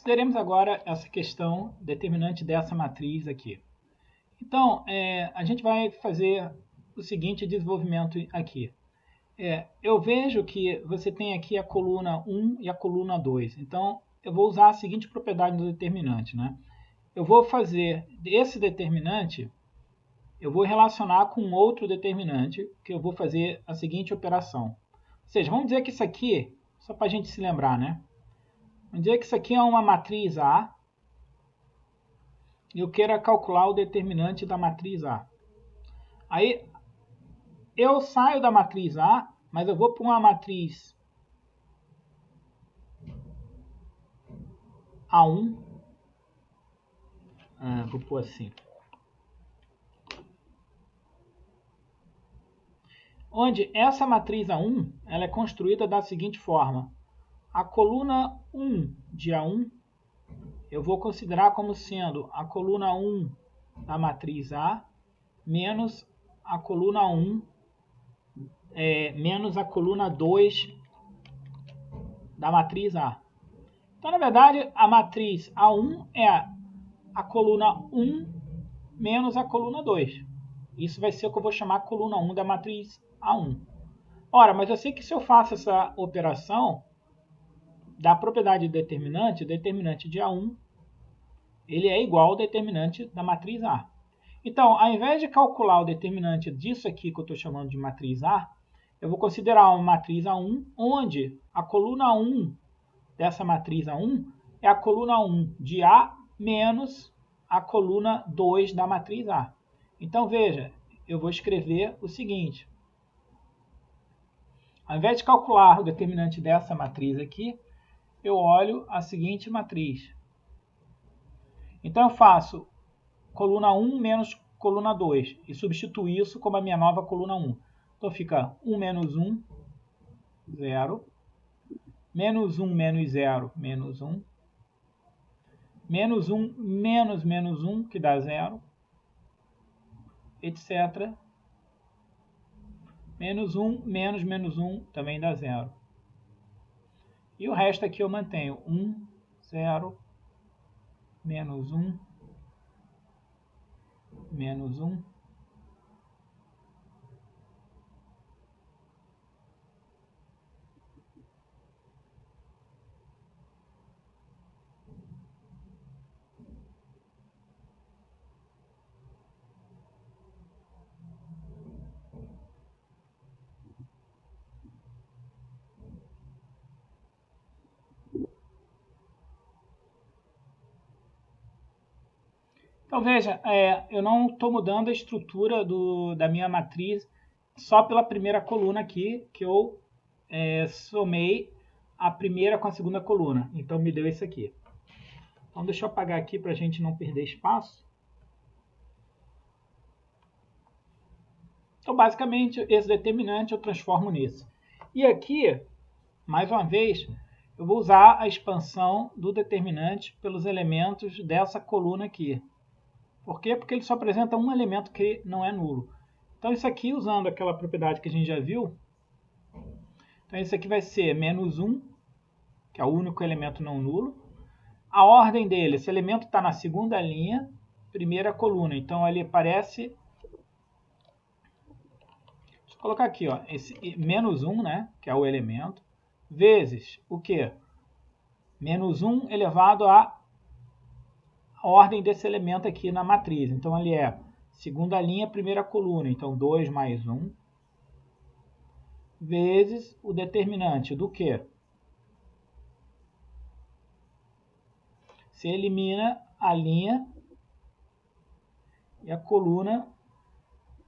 Consideremos agora essa questão determinante dessa matriz aqui. Então, a gente vai fazer o seguinte desenvolvimento aqui. Eu vejo que você tem aqui a coluna 1 e a coluna 2. Então, eu vou usar a seguinte propriedade do determinante. Né? Eu vou fazer esse determinante, eu vou relacionar com outro determinante, que eu vou fazer a seguinte operação. Ou seja, vamos dizer que isso aqui, só para a gente se lembrar, né? Vamos dizer que isso aqui é uma matriz A, e eu quero calcular o determinante da matriz A. Aí, eu saio da matriz A, mas eu vou para uma matriz A1. Vou pôr assim. Onde essa matriz A1 ela é construída da seguinte forma. A coluna 1 de A1 eu vou considerar como sendo a coluna 1 da matriz A menos a coluna 1 menos a coluna 2 da matriz A. Então, na verdade, a matriz A1 é a coluna 1 menos a coluna 2. Isso vai ser o que eu vou chamar a coluna 1 da matriz A1. Ora, mas eu sei que se eu faço essa operação da propriedade determinante, o determinante de A1, ele é igual ao determinante da matriz A. Então, ao invés de calcular o determinante disso aqui que eu estou chamando de matriz A, eu vou considerar uma matriz A1, onde a coluna 1 dessa matriz A1 é a coluna 1 de A menos a coluna 2 da matriz A. Então, veja, eu vou escrever o seguinte. Ao invés de calcular o determinante dessa matriz aqui, eu olho a seguinte matriz. Então, eu faço coluna 1 menos coluna 2 e substituo isso como a minha nova coluna 1. Então, fica 1 menos 1, 0. Menos 1 menos 0, menos 1. Menos 1 menos menos 1, que dá 0. Etc. Menos 1 menos menos 1 também dá 0. E o resto aqui eu mantenho. 1, 0, menos 1, menos 1. Então, veja, eu não estou mudando a estrutura da minha matriz só pela primeira coluna aqui, que eu somei a primeira com a segunda coluna. Então, me deu esse aqui. Então, deixa eu apagar aqui para a gente não perder espaço. Então, basicamente, esse determinante eu transformo nisso. E aqui, mais uma vez, eu vou usar a expansão do determinante pelos elementos dessa coluna aqui. Por quê? Porque ele só apresenta um elemento que não é nulo. Então, isso aqui, usando aquela propriedade que a gente já viu, então isso aqui vai ser menos 1, que é o único elemento não nulo. A ordem dele, esse elemento está na segunda linha, primeira coluna. Então, ele aparece... Deixa eu colocar aqui, ó, esse menos 1, né, que é o elemento, vezes o quê? Menos 1 elevado a ordem desse elemento aqui na matriz. Então, ele é segunda linha, primeira coluna. Então, 2 mais 1, vezes o determinante do quê? Se elimina a linha e a coluna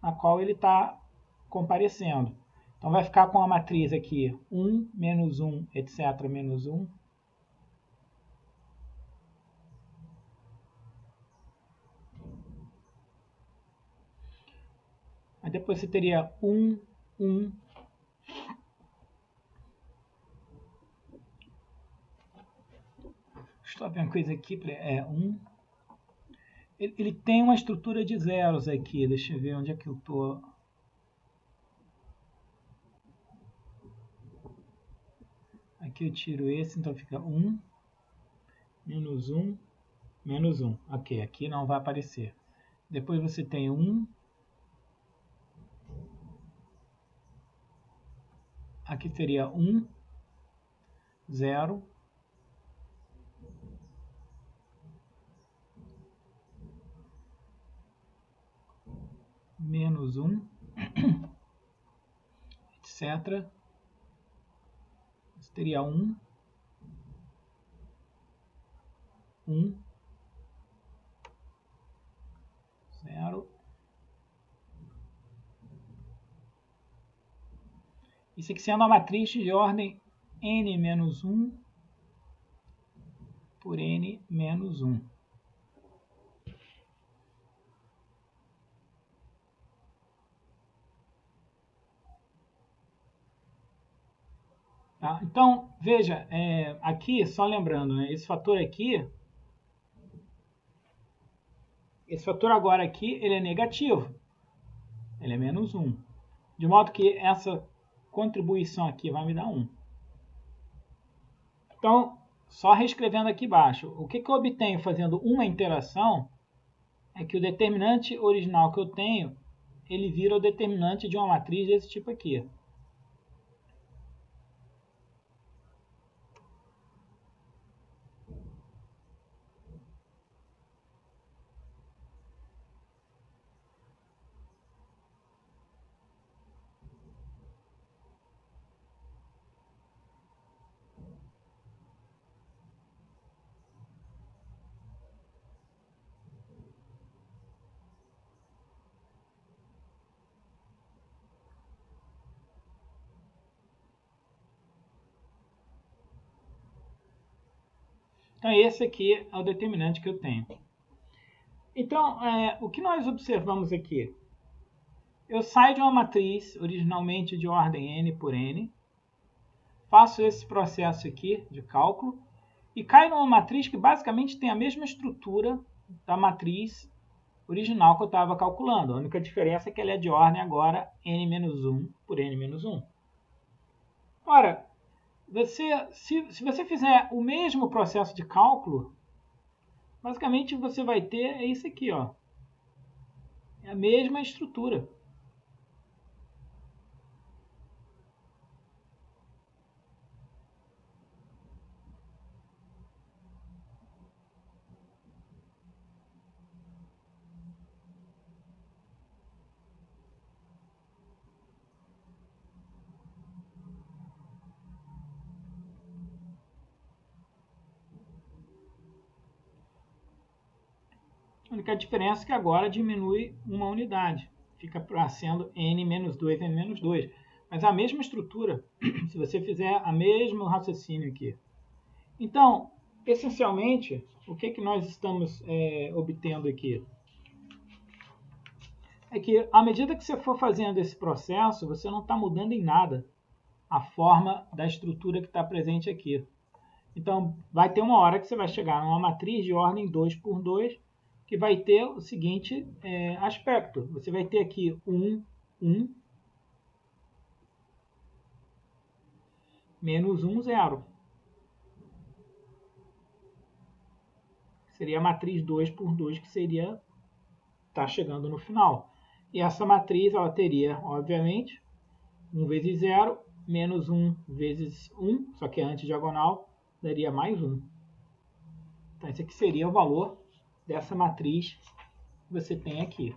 na qual ele está comparecendo. Então, vai ficar com a matriz aqui 1, menos 1, etc., menos 1. Aí depois você teria 1, 1. Estou vendo coisa aqui, 1. Ele tem uma estrutura de zeros aqui. Deixa eu ver onde é que eu estou. Aqui eu tiro esse, então fica 1. menos 1, menos 1. Ok, aqui não vai aparecer. Depois você tem 1. Aqui seria 1, 0. Menos 1, etc. Isso teria 1, 1, 0. Isso aqui sendo uma matriz de ordem n menos 1 por n menos 1. Tá? Então, veja, aqui, só lembrando, né, esse fator agora aqui, ele é negativo. Ele é menos 1. De modo que essa contribuição aqui vai me dar 1. Então, só reescrevendo aqui embaixo, o que eu obtenho fazendo uma interação é que o determinante original que eu tenho, ele vira o determinante de uma matriz desse tipo aqui. Então, esse aqui é o determinante que eu tenho. Então, o que nós observamos aqui? Eu saio de uma matriz originalmente de ordem n por n, faço esse processo aqui de cálculo e caio numa matriz que basicamente tem a mesma estrutura da matriz original que eu estava calculando. A única diferença é que ela é de ordem agora n-1 por n-1. Ora, se você fizer o mesmo processo de cálculo, basicamente você vai ter isso aqui, ó. É a mesma estrutura. A única diferença é que agora diminui uma unidade. Fica sendo n-2, n-2. Mas a mesma estrutura, se você fizer o mesmo raciocínio aqui. Então, essencialmente, o que nós estamos obtendo aqui? É que, à medida que você for fazendo esse processo, você não está mudando em nada a forma da estrutura que está presente aqui. Então, vai ter uma hora que você vai chegar numa matriz de ordem 2 por 2, que vai ter o seguinte aspecto. Você vai ter aqui 1, 1, menos 1, 0. Seria a matriz 2 por 2, que seria tá chegando no final. E essa matriz, ela teria, obviamente, 1 vezes 0, menos 1 vezes 1, só que antidiagonal, daria mais 1. Então, esse aqui seria o valor dessa matriz que você tem aqui.